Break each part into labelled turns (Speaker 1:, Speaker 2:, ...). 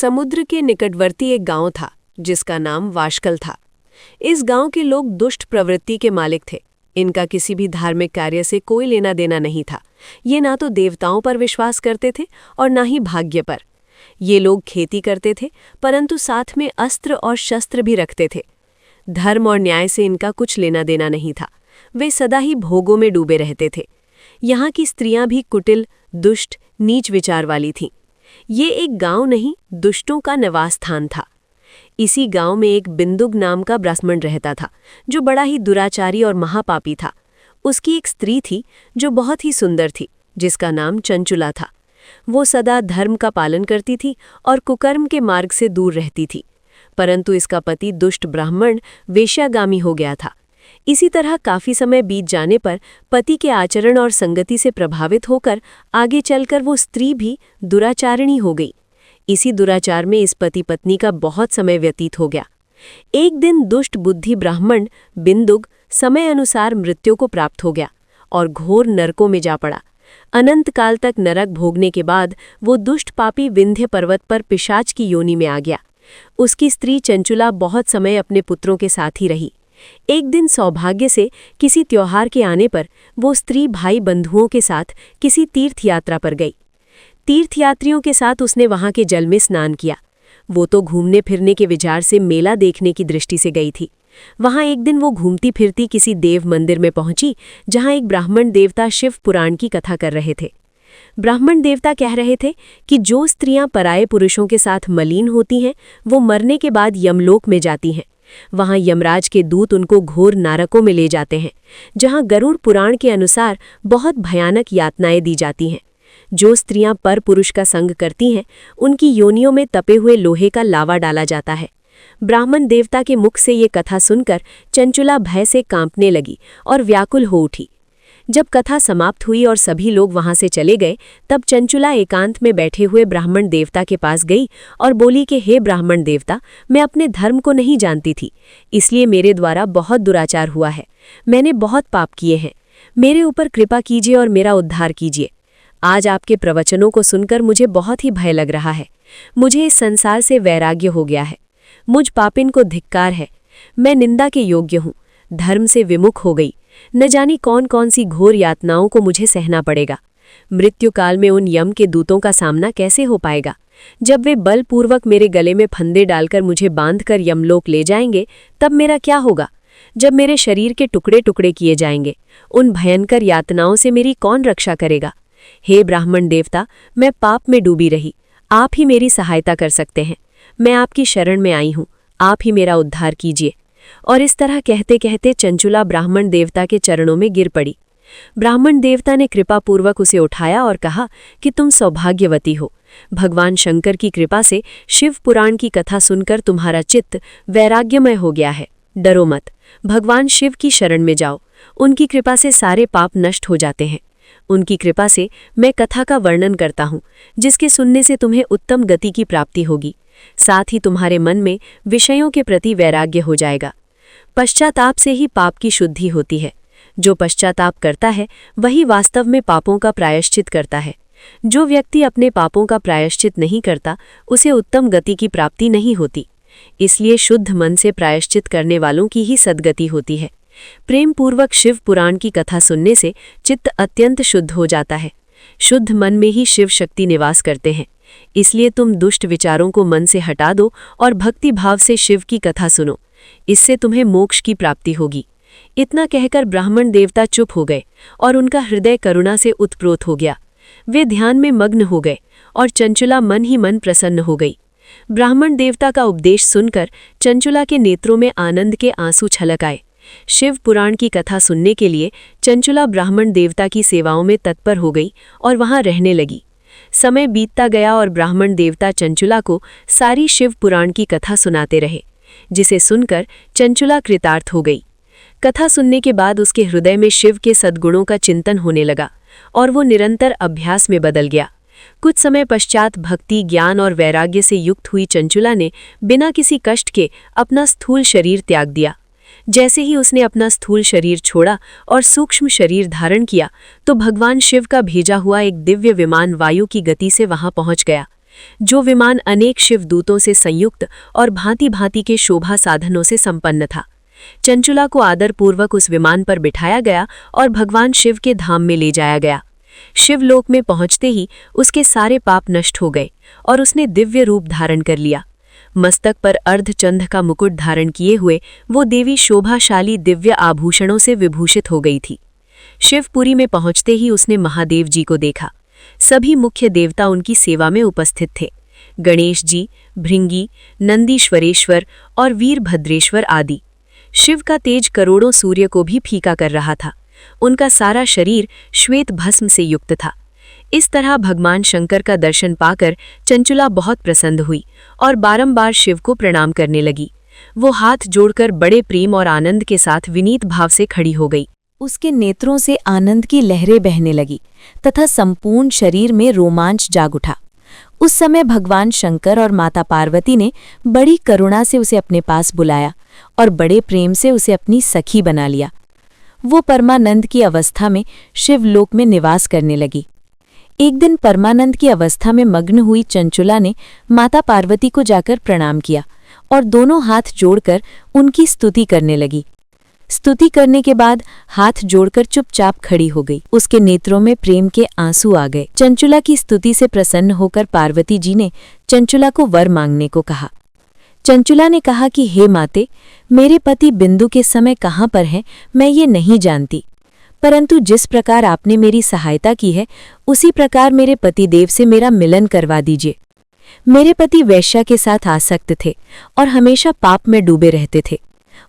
Speaker 1: समुद्र के निकटवर्ती एक गांव था जिसका नाम वाशकल था। इस गांव के लोग दुष्ट प्रवृत्ति के मालिक थे। इनका किसी भी धार्मिक कार्य से कोई लेना देना नहीं था। ये ना तो देवताओं पर विश्वास करते थे और ना ही भाग्य पर। ये लोग खेती करते थे, परंतु साथ में अस्त्र और शस्त्र भी रखते थे। धर्म और न्याय से इनका कुछ लेना देना नहीं था। वे सदा ही भोगों में डूबे रहते थे। यहाँ की स्त्रियां भी कुटिल, दुष्ट, नीच विचार वाली थीं। ये एक गांव नहीं, दुष्टों का निवास स्थान था। इसी गांव में एक बिंदुक नाम का ब्राह्मण रहता था, जो बड़ा ही दुराचारी और महापापी था। उसकी एक स्त्री थी जो बहुत ही सुंदर थी, जिसका नाम चंचुला था। वो सदा धर्म का पालन करती थी और कुकर्म के मार्ग से दूर रहती थी। परंतु इसका पति दुष्ट ब्राह्मण वेश्यागामी हो गया था। इसी तरह काफी समय बीत जाने पर पति के आचरण और संगति से प्रभावित होकर आगे चलकर वो स्त्री भी दुराचारिणी हो गई। इसी दुराचार में इस पति पत्नी का बहुत समय व्यतीत हो गया। एक दिन दुष्ट बुद्धि ब्राह्मण बिंदुक समय अनुसार मृत्यु को प्राप्त हो गया और घोर नरकों में जा पड़ा। अनंत काल तक नरक भोगने के बाद वो दुष्ट पापी विंध्य पर्वत पर पिशाच की योनि में आ गया। उसकी स्त्री चंचुला बहुत समय अपने पुत्रों के साथ ही रही। एक दिन सौभाग्य से किसी त्योहार के आने पर वो स्त्री भाई बंधुओं के साथ किसी तीर्थ यात्रा पर गई। तीर्थयात्रियों के साथ उसने वहां के जल में स्नान किया। वो तो घूमने फिरने के विचार से मेला देखने की दृष्टि से गई थी। वहां एक दिन वो घूमती फिरती किसी देव मंदिर में पहुंची, जहां एक ब्राह्मण देवता शिव पुराण की कथा कर रहे थे। ब्राह्मण देवता कह रहे थे कि जो स्त्रियां पराये पुरुषों के साथ मलिन होती हैं, वो मरने के बाद यमलोक में जाती हैं। वहां यमराज के दूत उनको घोर नरकों में ले जाते हैं, जहां गरुड़ पुराण के अनुसार बहुत भयानक यातनाएं दी जाती हैं। जो स्त्रियां पर पुरुष का संग करती हैं, उनकी योनियों में तपे हुए लोहे का लावा डाला जाता है। ब्राह्मण देवता के मुख से ये कथा सुनकर चंचुला भय से कांपने लगी और व्याकुल हो उठी। जब कथा समाप्त हुई और सभी लोग वहां से चले गए, तब चंचुला एकांत में बैठे हुए ब्राह्मण देवता के पास गई और बोली कि हे ब्राह्मण देवता, मैं अपने धर्म को नहीं जानती थी, इसलिए मेरे द्वारा बहुत दुराचार हुआ है। मैंने बहुत पाप किए हैं। मेरे ऊपर कृपा कीजिए और मेरा उद्धार कीजिए। आज आपके प्रवचनों को सुनकर मुझे बहुत ही भय लग रहा है। मुझे इस संसार से वैराग्य हो गया है। मुझ पापिन को धिक्कार है। मैं निंदा के योग्य हूँ। धर्म से विमुख हो गई। न जानी कौन कौन सी घोर यातनाओं को मुझे सहना पड़ेगा। मृत्यु काल में उन यम के दूतों का सामना कैसे हो पाएगा? जब वे बलपूर्वक मेरे गले में फंदे डालकर मुझे बांधकर यमलोक ले जाएंगे, तब मेरा क्या होगा? जब मेरे शरीर के टुकड़े टुकड़े किए जाएंगे, उन भयंकर यातनाओं से मेरी कौन रक्षा करेगा? हे ब्राह्मण देवता, मैं पाप में डूबी रही। आप ही मेरी सहायता कर सकते हैं। मैं आपकी शरण में आई हूँ। आप ही मेरा उद्धार कीजिए। और इस तरह कहते कहते चंचुला ब्राह्मण देवता के चरणों में गिर पड़ी। ब्राह्मण देवता ने कृपापूर्वक उसे उठाया और कहा कि तुम सौभाग्यवती हो। भगवान शंकर की कृपा से शिव पुराण की कथा सुनकर तुम्हारा चित्त वैराग्यमय हो गया है। डरो मत। भगवान शिव की शरण में जाओ। उनकी कृपा से सारे पाप नष्ट हो जाते हैं। उनकी कृपा से मैं कथा का वर्णन करता हूँ, जिसके सुनने से तुम्हें उत्तम गति की प्राप्ति होगी। साथ ही तुम्हारे मन में विषयों के प्रति वैराग्य हो जाएगा। पश्चाताप से ही पाप की शुद्धि होती है। जो पश्चाताप करता है, वही वास्तव में पापों का प्रायश्चित करता है। जो व्यक्ति अपने पापों का प्रायश्चित नहीं करता, उसे उत्तम गति की प्राप्ति नहीं होती। इसलिए शुद्ध मन से प्रायश्चित करने वालों की ही सद्गति होती है। प्रेम पूर्वक शिव पुराण की कथा सुनने से चित्त अत्यंत शुद्ध हो जाता है। शुद्ध मन में ही शिव शक्ति निवास करते हैं। इसलिए तुम दुष्ट विचारों को मन से हटा दो और भक्ति भाव से शिव की कथा सुनो। इससे तुम्हें मोक्ष की प्राप्ति होगी। इतना कहकर ब्राह्मण देवता चुप हो गए और उनका हृदय करुणा से उत्प्रोत हो गया। वे ध्यान में मग्न हो गए और चंचुला मन ही मन प्रसन्न हो गई। ब्राह्मण देवता का उपदेश सुनकर चंचुला के नेत्रों में आनंद के आंसू छलक आए। शिव पुराण की कथा सुनने के लिए चंचुला ब्राह्मण देवता की सेवाओं में तत्पर हो गई और वहां रहने लगी। समय बीतता गया और ब्राह्मण देवता चंचुला को सारी शिव पुराण की कथा सुनाते रहे, जिसे सुनकर चंचुला कृतार्थ हो गई। कथा सुनने के बाद उसके हृदय में शिव के सद्गुणों का चिंतन होने लगा और वो निरंतर अभ्यास में बदल गया। कुछ समय पश्चात भक्ति, ज्ञान और वैराग्य से युक्त हुई चंचुला ने बिना किसी कष्ट के अपना स्थूल शरीर त्याग दिया। जैसे ही उसने अपना स्थूल शरीर छोड़ा और सूक्ष्म शरीर धारण किया, तो भगवान शिव का भेजा हुआ एक दिव्य विमान वायु की गति से वहां पहुंच गया। जो विमान अनेक शिवदूतों से संयुक्त और भांति भांति के शोभा साधनों से संपन्न था। चंचुला को आदरपूर्वक उस विमान पर बिठाया गया और भगवान शिव के धाम में ले जाया गया। शिवलोक में पहुंचते ही उसके सारे पाप नष्ट हो गए और उसने दिव्य रूप धारण कर लिया। मस्तक पर अर्धचंद्र का मुकुट धारण किए हुए वो देवी शोभाशाली दिव्य आभूषणों से विभूषित हो गई थी। शिवपुरी में पहुंचते ही उसने महादेव जी को देखा। सभी मुख्य देवता उनकी सेवा में उपस्थित थे। गणेश जी, भृंगी, नंदीश्वरेश्वर और वीरभद्रेश्वर आदि। शिव का तेज करोड़ों सूर्य को भी फीका कर रहा था। उनका सारा शरीर श्वेत भस्म से युक्त था। इस तरह भगवान शंकर का दर्शन पाकर चंचुला बहुत प्रसन्न हुई और बारंबार शिव को प्रणाम करने लगी। वो हाथ जोड़कर बड़े प्रेम और आनंद के साथ विनीत भाव से खड़ी हो गई।
Speaker 2: उसके नेत्रों से आनंद की लहरें बहने लगी तथा संपूर्ण शरीर में रोमांच जाग उठा। उस समय भगवान शंकर और माता पार्वती ने बड़ी करुणा से उसे अपने पास बुलाया और बड़े प्रेम से उसे अपनी सखी बना लिया। वो परमानंद की अवस्था में शिवलोक में निवास करने लगी। एक दिन परमानंद की अवस्था में मग्न हुई चंचुला ने माता पार्वती को जाकर प्रणाम किया और दोनों हाथ जोड़कर उनकी स्तुति करने लगी। स्तुति करने के बाद हाथ जोड़कर चुपचाप खड़ी हो गई। उसके नेत्रों में प्रेम के आंसू आ गए। चंचुला की स्तुति से प्रसन्न होकर पार्वती जी ने चंचुला को वर मांगने को कहा। चंचुला ने कहा कि हे माते, मेरे पति बिंदु के समय कहाँ पर हैं मैं ये नहीं जानती, परंतु जिस प्रकार आपने मेरी सहायता की है उसी प्रकार मेरे पतिदेव से मेरा मिलन करवा दीजिए। मेरे पति वैश्या के साथ आसक्त थे और हमेशा पाप में डूबे रहते थे।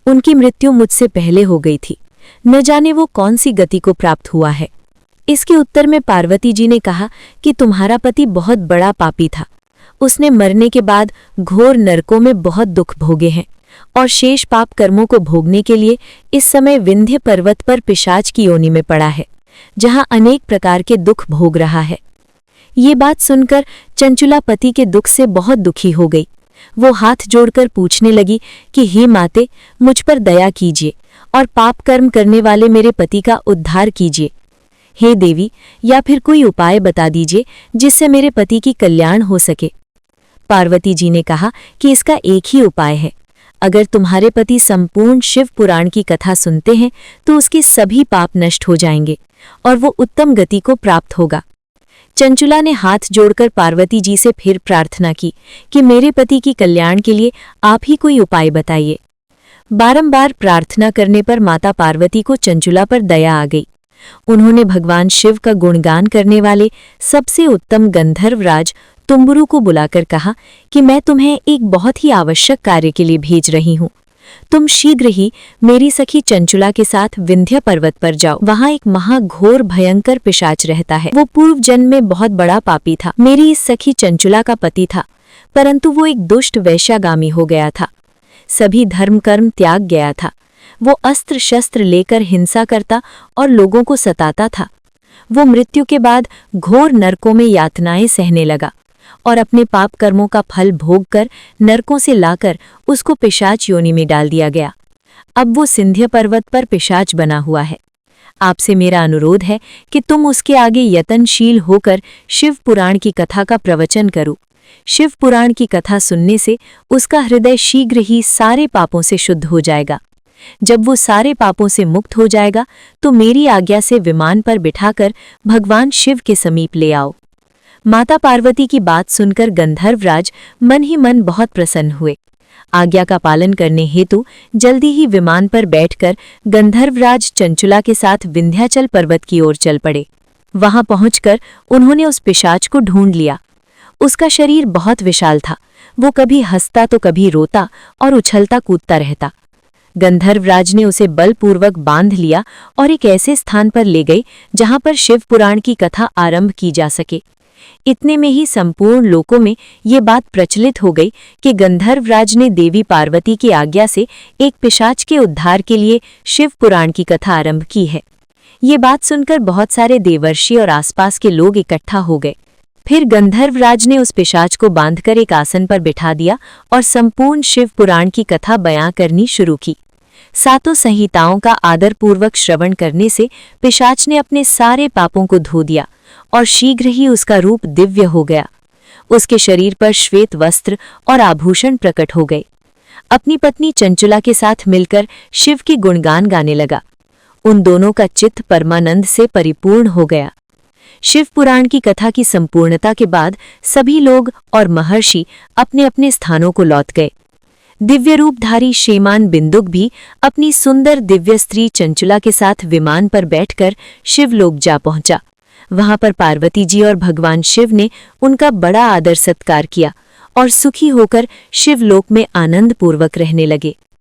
Speaker 2: उनकी मृत्यु मुझसे पहले हो गई थी। न जाने वो कौन सी गति को प्राप्त हुआ है। इसके उत्तर में पार्वती जी ने कहा कि तुम्हारा पति बहुत बड़ा पापी था। उसने मरने के बाद घोर नरकों में बहुत दुख भोगे हैं और शेष पाप कर्मों को भोगने के लिए इस समय विंध्य पर्वत पर पिशाच की योनि में पड़ा है, जहां अनेक प्रकार के दुख भोग रहा है। ये बात सुनकर चंचुला पति के दुख से बहुत दुखी हो गई। वो हाथ जोड़कर पूछने लगी कि हे माते, मुझ पर दया कीजिए और पाप कर्म करने वाले मेरे पति का उद्धार कीजिए। हे देवी, या फिर कोई उपाय बता दीजिए जिससे मेरे पति की कल्याण हो सके। पार्वती जी ने कहा कि इसका एक ही उपाय है। अगर तुम्हारे पति संपूर्ण शिव पुराण की कथा सुनते हैं तो उसके सभी पाप नष्ट हो जाएंगे और वो उत्तम गति को प्राप्त होगा। चंचुला ने हाथ जोड़कर पार्वती जी से फिर प्रार्थना की कि मेरे पति की कल्याण के लिए आप ही कोई उपाय बताइए। बारंबार प्रार्थना करने पर माता पार्वती को चंचुला पर दया आ गई। उन्होंने भगवान शिव का गुणगान करने वाले सबसे उत्तम गंधर्वराज तुम्बुरु को बुलाकर कहा कि मैं तुम्हें एक बहुत ही आवश्यक कार्य के लिए भेज रही हूँ। तुम शीघ्र ही मेरी सखी चंचुला के साथ विंध्य पर्वत पर जाओ। वहाँ एक महाघोर भयंकर पिशाच रहता है। वो पूर्व जन्म में बहुत बड़ा पापी था। मेरी इस सखी चंचुला का पति था, परंतु वो एक दुष्ट वैश्यागामी हो गया था। सभी धर्म कर्म त्याग गया था। वो अस्त्र शस्त्र लेकर हिंसा करता और लोगों को सताता था। वो मृत्यु के बाद घोर नरकों में यातनाएं सहने लगा और अपने पाप कर्मों का फल भोग कर नरकों से लाकर उसको पिशाच योनि में डाल दिया गया। अब वो सिंध्य पर्वत पर पिशाच बना हुआ है। आपसे मेरा अनुरोध है कि तुम उसके आगे यतनशील होकर शिव पुराण की कथा का प्रवचन करो। शिव पुराण की कथा सुनने से उसका हृदय शीघ्र ही सारे पापों से शुद्ध हो जाएगा। जब वो सारे पापों से मुक्त हो जाएगा तो मेरी आज्ञा से विमान पर बिठाकर भगवान शिव के समीप ले आओ। माता पार्वती की बात सुनकर गंधर्वराज मन ही मन बहुत प्रसन्न हुए। आज्ञा का पालन करने हेतु जल्दी ही विमान पर बैठकर गंधर्वराज चंचुला के साथ विंध्याचल पर्वत की ओर चल पड़े। वहां पहुंचकर उन्होंने उस पिशाच को ढूंढ लिया। उसका शरीर बहुत विशाल था। वो कभी हंसता तो कभी रोता और उछलता कूदता रहता। गंधर्वराज ने उसे बलपूर्वक बांध लिया और एक ऐसे स्थान पर ले गए जहां पर शिव पुराण की कथा आरंभ की जा सके। इतने में ही संपूर्ण लोकों में ये बात प्रचलित हो गई कि गंधर्वराज ने देवी पार्वती की आज्ञा से एक पिशाच के उद्धार के लिए शिव पुराण की कथा आरंभ की है। ये बात सुनकर बहुत सारे देवर्षि और आसपास के लोग इकट्ठा हो गए। फिर गंधर्वराज ने उस पिशाच को बांधकर एक आसन पर बिठा दिया और संपूर्ण शिव पुराण की कथा बयां करनी शुरू की। सातों संहिताओं का आदरपूर्वक श्रवण करने से पिशाच ने अपने सारे पापों को धो दिया और शीघ्र ही उसका रूप दिव्य हो गया। उसके शरीर पर श्वेत वस्त्र और आभूषण प्रकट हो गए। अपनी पत्नी चंचला के साथ मिलकर शिव की गुणगान गाने लगा। उन दोनों का चित्त परमानंद से परिपूर्ण हो गया। शिव पुराण की कथा की संपूर्णता के बाद सभी लोग और महर्षि अपने अपने स्थानों को लौट गए। दिव्य रूपधारी श्रीमान बिंदुक भी अपनी सुंदर दिव्य स्त्री चंचला के साथ विमान पर बैठकर शिवलोक जा पहुंचा। वहां पर पार्वती जी और भगवान शिव ने उनका बड़ा आदर सत्कार किया और सुखी होकर शिवलोक में आनंदपूर्वक रहने लगे।